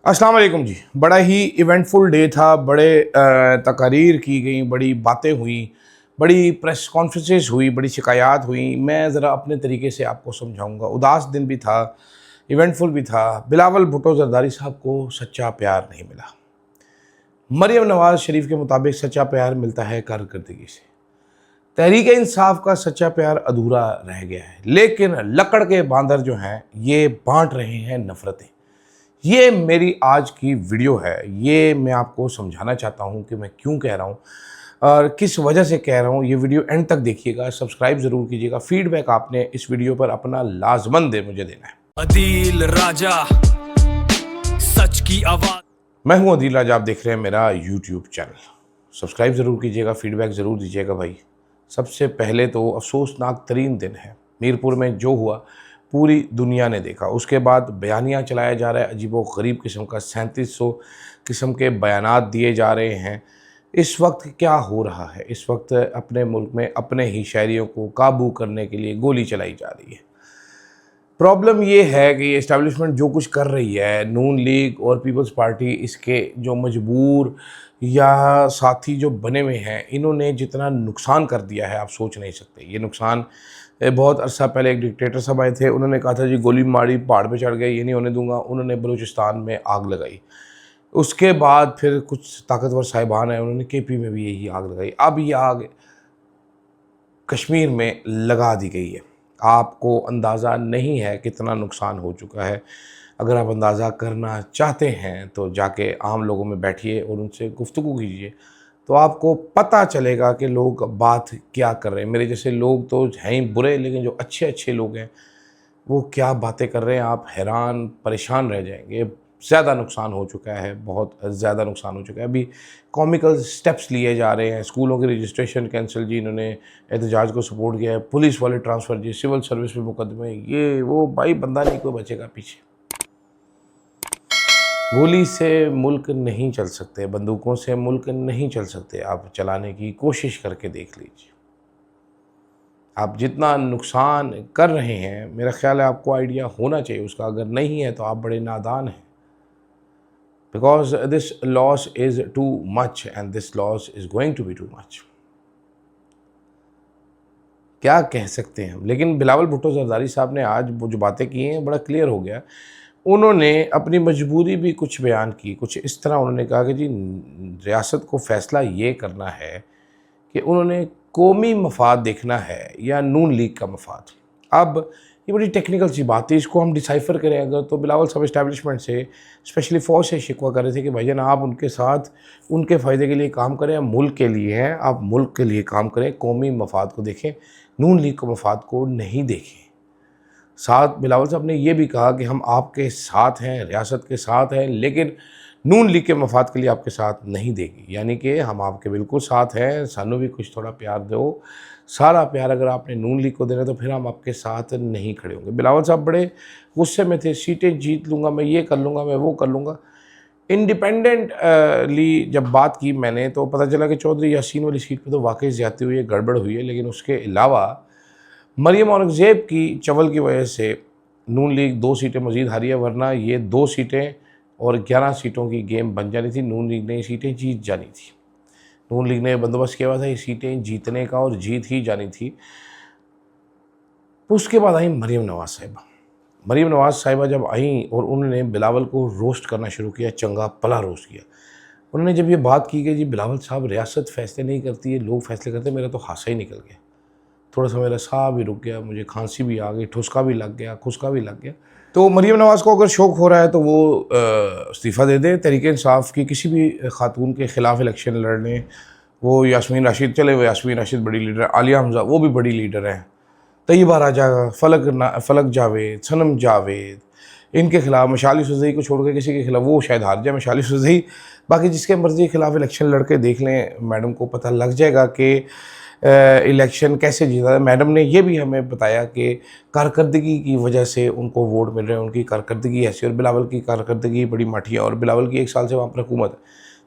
अस्सलाम वालेकुम जी। बड़ा ही इवेंटफुल डे था। बड़े तकारीर की गई, बड़ी बातें हुई, बड़ी प्रेस कॉन्फ्रेंसेस हुई, बड़ी शिकायत हुई। मैं ज़रा अपने तरीके से आपको समझाऊंगा। उदास दिन भी था, इवेंटफुल भी था। बिलावल भुट्टो जरदारी साहब को सच्चा प्यार नहीं मिला। मरियम नवाज़ शरीफ के मुताबिक सच्चा प्यार मिलता है कारकर्दगी से। तहरीक इंसाफ का सच्चा प्यार अधूरा रह गया है। लेकिन लकड़ के बांदर जो हैं ये बांट रहे हैं नफ़रतें। ये मेरी आज की वीडियो है। ये मैं आपको समझाना चाहता हूँ कि मैं क्यों कह रहा हूँ और किस वजह से कह रहा हूँ। ये वीडियो एंड तक देखिएगा, सब्सक्राइब ज़रूर कीजिएगा। फीडबैक आपने इस वीडियो पर अपना लाजमन दे मुझे देना है। अदील राजा, सच की आवाज। मैं हूँ अदील राजा, आप देख रहे हैं मेरा यूट्यूब चैनल। सब्सक्राइब ज़रूर कीजिएगा, फीडबैक ज़रूर दीजिएगा भाई। सबसे पहले तो अफसोसनाक तरीन दिन है। मीरपुर में जो हुआ पूरी दुनिया ने देखा। उसके बाद बयानिया चलाया जा रहा है अजीबो गरीब किस्म का। 3700 किस्म के बयानात दिए जा रहे हैं। इस वक्त क्या हो रहा है? इस वक्त अपने मुल्क में अपने ही शहरियों को काबू करने के लिए गोली चलाई जा रही है। प्रॉब्लम ये है कि इस्टेब्लिशमेंट जो कुछ कर रही है, नून लीग और पीपल्स पार्टी इसके जो मजबूर या साथी जो बने हुए हैं, इन्होंने जितना नुकसान कर दिया है आप सोच नहीं सकते। ये नुकसान बहुत अरसा पहले एक डिक्टेटर साहब आए थे, उन्होंने कहा था जी गोली मारी पहाड़ पे चढ़ गए, ये नहीं होने दूंगा। उन्होंने बलूचिस्तान में आग लगाई। उसके बाद फिर कुछ ताकतवर साहिबान हैं, उन्होंने केपी में भी यही आग लगाई। अब ये आग कश्मीर में लगा दी गई है। आपको अंदाज़ा नहीं है कितना नुकसान हो चुका है। अगर आप अंदाज़ा करना चाहते हैं तो जाके आम लोगों में बैठिए और उनसे गुफ्तगू कीजिए, तो आपको पता चलेगा कि लोग बात क्या कर रहे हैं। मेरे जैसे लोग तो हैं ही बुरे, लेकिन जो अच्छे अच्छे लोग हैं वो क्या बातें कर रहे हैं, आप हैरान परेशान रह जाएंगे। ज़्यादा नुकसान हो चुका है, बहुत ज़्यादा नुकसान हो चुका है। अभी कॉमिकल स्टेप्स लिए जा रहे हैं। स्कूलों की रजिस्ट्रेशन कैंसिल जी, इन्होंने एहतजाज को सपोर्ट किया है। पुलिस वाले ट्रांसफ़र जी, सिविल सर्विस में मुकदमे, ये वो, भाई बंदा नहीं कोई बचेगा पीछे। गोली से मुल्क नहीं चल सकते, बंदूकों से मुल्क नहीं चल सकते। आप चलाने की कोशिश करके देख लीजिए। आप जितना नुकसान कर रहे हैं, मेरा ख्याल है आपको आइडिया होना चाहिए उसका। अगर नहीं है तो आप बड़े नादान हैं। Because this loss is too much and this loss is going to be too much. क्या कह सकते हैं हम। लेकिन बिलावल भुट्टो जरदारी साहब ने आज वो जो बातें की हैं बड़ा क्लियर हो गया। उन्होंने अपनी मजबूरी भी कुछ बयान की। कुछ इस तरह उन्होंने कहा कि जी रियासत को फ़ैसला ये करना है कि उन्होंने कौमी मफाद देखना है या नून लीग का मफाद। अब ये बड़ी टेक्निकल सी बात है, इसको हम डिसाइफर करें अगर, तो बिलावल साहब इस्टेब्लिशमेंट से, स्पेशली फ़ौज से शिकवा कर रहे थे कि भाईजान आप उनके साथ उनके फ़ायदे के लिए काम करें, मुल्क के लिए हैं, आप मुल्क के लिए काम करें, कौमी मफाद को देखें, नून लीग के मफाद को नहीं देखें। साथ बिलावल साहब ने यह भी कहा कि हम आपके साथ हैं, रियासत के साथ हैं, लेकिन नून लीग के मफाद के लिए आपके साथ नहीं देगी। यानी कि हम आपके बिल्कुल साथ हैं, सानू भी कुछ थोड़ा प्यार दो। सारा प्यार अगर आपने नून लीग को देना तो फिर हम आपके साथ नहीं खड़े होंगे। बिलावल साहब बड़े गुस्से में थे। सीटें जीत लूँगा मैं, ये कर लूँगा मैं, वो कर लूँगा। इंडिपेंडेंटली जब बात की मैंने तो पता चला कि चौधरी यासीन वाली सीट पर तो वाकई ज़्यादती हुई है, गड़बड़ हुई है। लेकिन उसके अलावा मरियम औरंगज़ेब की चवल की वजह से नून लीग 2 सीटें मज़ीद हारी है, वरना ये 2 सीटें और 11 सीटों की गेम बन जानी थी। नून लीग ने ये सीटें जीत जानी थी। नून लीग ने बंदोबस्त किया हुआ था ये सीटें जीतने का और जीत ही जानी थी। उसके बाद आई मरियम नवाज़ साहिबा। मरियम नवाज़ साहिबा जब आई और उन्होंने बिलावल को रोस्ट करना शुरू किया, चंगा पला रोस्ट किया। उन्होंने जब ये बात की कि जी बिलावल साहब रियासत फ़ैसले नहीं करती है, लोग फ़ैसले करते, मेरा तो हासा ही निकल गया। थोड़ा सा मेरा साह भी रुक गया, मुझे खांसी भी आ गई, ठुसका भी लग गया, खुसका भी लग गया। तो मरियम नवाज़ को अगर शौक हो रहा है तो वो इस्तीफ़ा दे दे। तहरीक इंसाफ की किसी भी खातून के ख़िलाफ़ इलेक्शन लड़ने, वो यास्मीन राशिद, चले वो यास्मीन राशिद बड़ी लीडर है, आलिया हमज़ा वो भी बड़ी लीडर हैं, तैयबा राजा, फलक जावेद, सनम जावेद, इनके खिलाफ, मशाल यूसुफ़ज़ई को छोड़ के किसी के खिलाफ, वो शायद हार जाए मशाल यूसुफ़ज़ई, बाकी जिसके मर्ज़ी के खिलाफ़ इलेक्शन लड़के देख लें, मैडम को पता लग जाएगा कि इलेक्शन कैसे जीता है। मैडम ने ये भी हमें बताया कि कारकर्दगी की वजह से उनको वोट मिल रहे हैं, उनकी कारकर्दगी ऐसी। और बिलावल की कारकर्दगी बड़ी माठी है और बिलावल की 1 साल से वहाँ पर हुकूमत है।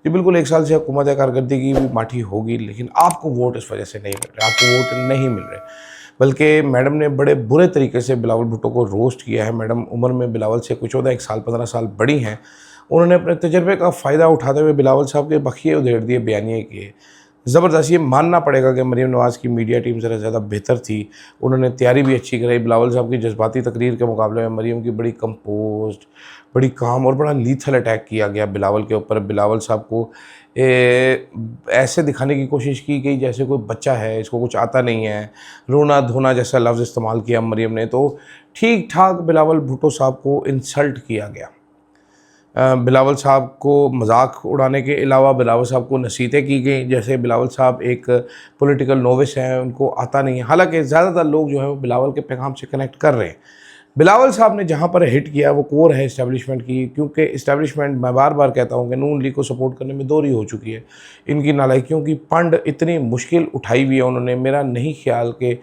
जी बिल्कुल 1 साल से हुकूमत है, कारकर्दगी भी माठी होगी, लेकिन आपको वोट इस वजह से नहीं मिल रहे, आपको वोट नहीं मिल रहे। बल्कि मैडम ने बड़े बुरे तरीके से बिलावल भुट्टो को रोस्ट किया है। मैडम उम्र में बिलावल से कुछ 14 1 साल 15 साल बड़ी हैं उन्होंने अपने तजर्बे का फ़ायदा उठाते हुए बिलावल साहब के बखिए उधेड़ दिए, बयानिए किए। ज़बरदस्त, ये मानना पड़ेगा कि मरीम नवाज़ की मीडिया टीम ज़रा ज़्यादा बेहतर थी, उन्होंने तैयारी भी अच्छी कराई। बिलावल साहब की जज्बाती तकरीर के मुकाबले में मरीम की बड़ी कंपोज्ड, बड़ी काम और बड़ा लीथल अटैक किया गया बिलावल के ऊपर। बिलावल साहब को ऐसे दिखाने की कोशिश की गई जैसे कोई बच्चा है, इसको कुछ आता नहीं है, रोना धोना जैसा लफ्ज़ इस्तेमाल किया मरीम ने। तो ठीक ठाक बिलावल भुट्टो साहब को इंसल्ट किया गया। बिलावल साहब को मजाक उड़ाने के अलावा बिलावल साहब को नसीहतें की गई, जैसे बिलावल साहब एक पॉलिटिकल नोविस हैं, उनको आता नहीं है। हालांकि ज़्यादातर लोग जो है वो बिलावल के पैगाम से कनेक्ट कर रहे हैं। बिलावल साहब ने जहाँ पर हिट किया वो कोर है इस्टेब्लिशमेंट की, क्योंकि इस्टेब्लिशमेंट, मैं बार बार कहता हूँ कि नून लीग को सपोर्ट करने में दोहरी हो चुकी है। इनकी नालायकियों की पंड इतनी मुश्किल उठाई हुई है उन्होंने, मेरा नहीं ख्याल कि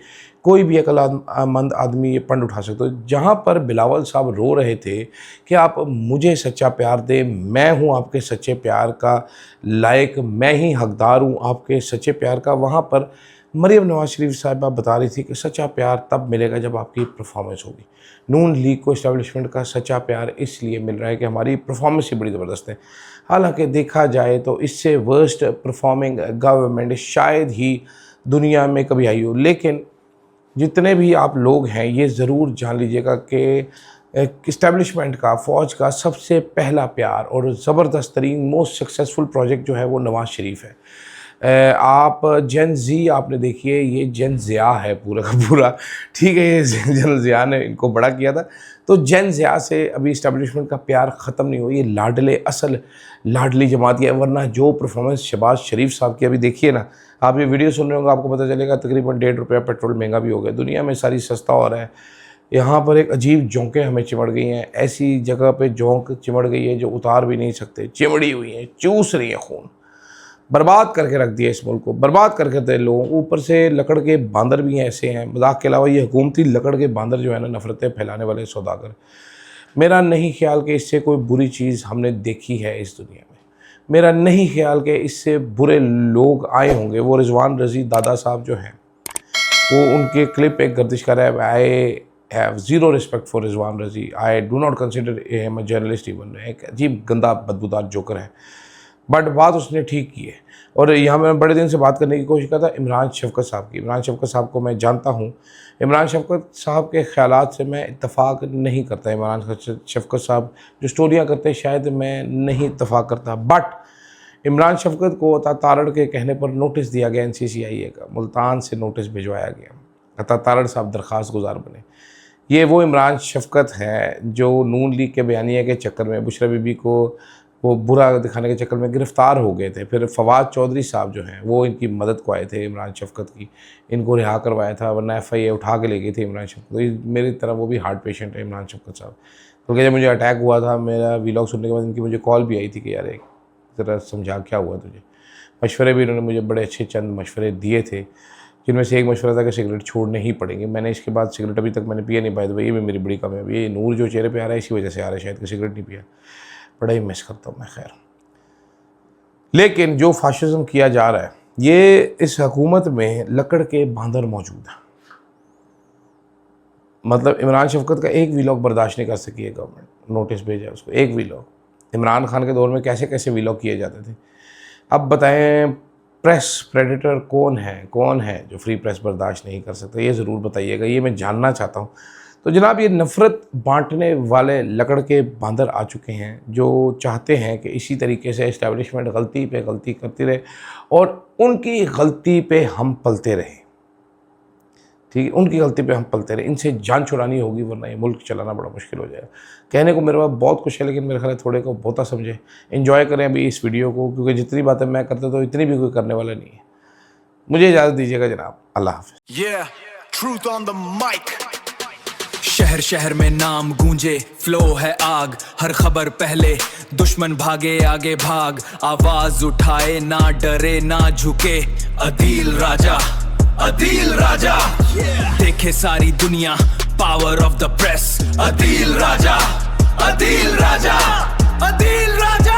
कोई भी अक्लमंद आदमी ये पंड उठा सकता है। जहाँ पर बिलावल साहब रो रहे थे कि आप मुझे सच्चा प्यार दें, मैं हूँ आपके सच्चे प्यार का लायक, मैं ही हकदार हूँ आपके सच्चे प्यार का, वहाँ पर मरीम नवाज शरीफ साहिबा बता रही थी कि सच्चा प्यार तब मिलेगा जब आपकी परफॉर्मेंस होगी। नून लीग को इस्टेब्लिशमेंट का सच्चा प्यार इसलिए मिल रहा है कि हमारी परफॉर्मेंस ही बड़ी ज़बरदस्त है। हालांकि देखा जाए तो इससे वर्स्ट परफॉर्मिंग गवर्नमेंट शायद ही दुनिया में कभी आई हो। लेकिन जितने भी आप लोग हैं ये ज़रूर जान लीजिएगा कि इस्टेब्लिशमेंट का, फ़ौज का सबसे पहला प्यार और ज़बरदस्त तरीन मोस्ट सक्सेसफुल प्रोजेक्ट जो है वो नवाज़ शरीफ है। आप जेन ज़ी आपने देखिए, ये जेन ज़िया है पूरा का पूरा, ठीक है, ये जेन ज़िया ने इनको बड़ा किया था। तो जेन ज़िया से अभी इस्टेब्लिशमेंट का प्यार ख़त्म नहीं हुआ, ये लाडले असल लाडली जमात है। वरना जो परफॉर्मेंस शहबाज शरीफ साहब की अभी देखिए ना, आप ये वीडियो सुन रहे होंगे आपको पता चलेगा तकरीबन ₹1.5 पेट्रोल महंगा भी हो गया, दुनिया में सारी सस्ता हो रहा है। यहाँ पर एक अजीब जोंकें हमें चिमड़ गई हैं, ऐसी जगह पे जोंक चिमड़ गई है जो उतार भी नहीं सकते, चिमड़ी हुई हैं, चूस रही है खून, बर्बाद करके रख दिया इस मुल्क को, बर्बाद करके दे लोगों। ऊपर से लकड़ के बांदर भी ऐसे हैं, मजाक के अलावा ये हुकूमती लकड़ के बांदर जो है ना, नफरतें फैलाने वाले सौदागर। मेरा नहीं ख्याल कि इससे कोई बुरी चीज़ हमने देखी है इस दुनिया में, मेरा नहीं ख्याल कि इससे बुरे लोग आए होंगे। वो रिजवान रज़ी दादा साहब जो हैं, वो उनके क्लिप एक गर्दिश कर रहा है। I have zero respect for Rizwan Razi, I do not consider him a journalist even. एक अजीब गंदा बदबूदार जोकर है, बट बात उसने ठीक की है। और यहाँ मैं बड़े दिन से बात करने की कोशिश करता इमरान शफकत साहब की। इमरान शफकत साहब को मैं जानता हूँ, इमरान शफकत साहब के ख़यालात से मैं इत्तफ़ाक़ नहीं करता। इमरान शफकत साहब जो स्टोरियाँ करते हैं शायद मैं नहीं इत्तफ़ाक़ करता, बट इमरान शफकत को अता तारड़ के कहने पर नोटिस दिया गया NCCIA का, मुल्तान से नोटिस भिजवाया गया, अता तारड़ साहब दरख्वास्त गुजार बने। ये वो इमरान शफकत है जो नून लीग के बयानिया के चक्कर में बुशरा बीबी को वो बुरा दिखाने के चक्कर में गिरफ़्तार हो गए थे। फिर फवाद चौधरी साहब जो हैं वो इनकी मदद को आए थे इमरान शफकत की, इनको रिहा करवाया था, वरना FIA उठा के ले गई थी इमरान शफकत। तो मेरी तरह वो भी हार्ट पेशेंट है इमरान शफकत साहब। तो जब मुझे अटैक हुआ था, मेरा वीलॉग सुनने के बाद इनकी मुझे कॉल भी आई थी कि यार एक ज़रा समझा क्या हुआ तुझे। मशवरे भी इन्होंने मुझे बड़े अच्छे चंद मशवरे दिए थे, जिनमें से एक मशवरा था कि सिगरेट छोड़ने ही पड़ेंगे। मैंने इसके बाद सिगरेट अभी तक मैंने पिया नहीं पाया। तो ये भी मेरी बड़ी कामयाबी है। ये नूर जो चेहरे पे आ रहा है इसी वजह से आ रहा है शायद कि सिगरेट नहीं पिया, बड़ा ही मिस करता हूँ मैं। खैर, लेकिन जो फाशिज्म किया जा रहा है, ये इस हुकूमत में लकड़ के बांदर मौजूद हैं। मतलब इमरान शफकत का एक वीलॉग बर्दाश्त नहीं कर सकी है गवर्नमेंट, नोटिस भेजा उसको, एक वीलॉग। इमरान खान के दौर में कैसे कैसे वीलॉग किए जाते थे। अब बताएं प्रेस प्रेडेटर कौन है जो फ्री प्रेस बर्दाश्त नहीं कर सकता, ये ज़रूर बताइएगा, ये मैं जानना चाहता हूँ। तो जनाब, ये नफ़रत बांटने वाले लकड़ के बांदर आ चुके हैं जो चाहते हैं कि इसी तरीके से इस्टेब्लिशमेंट गलती पे गलती करती रहे और उनकी गलती पे हम पलते रहें। ठीक है, उनकी गलती पे हम पलते रहे। इनसे जान छुड़ानी होगी, वरना ये मुल्क चलाना बड़ा मुश्किल हो जाएगा। कहने को मेरे पास बहुत कुछ है, लेकिन मेरे ख्याल थोड़े को बहुता समझे, एंजॉय करें अभी इस वीडियो को, क्योंकि जितनी बातें मैं करता तो इतनी भी कोई करने वाला नहीं है। मुझे इजाज़त दीजिएगा जनाब, अल्लाह हाफ़िज़। Yeah, truth on the mic. शहर शहर में नाम गूंजे, फ्लो है आग, हर खबर पहले, दुश्मन भागे आगे भाग, आवाज उठाए ना डरे ना झुके, अदील राजा, अदील राजा, देखे सारी दुनिया, power of the press, Adeel Raja, Adeel Raja, Adeel Raja.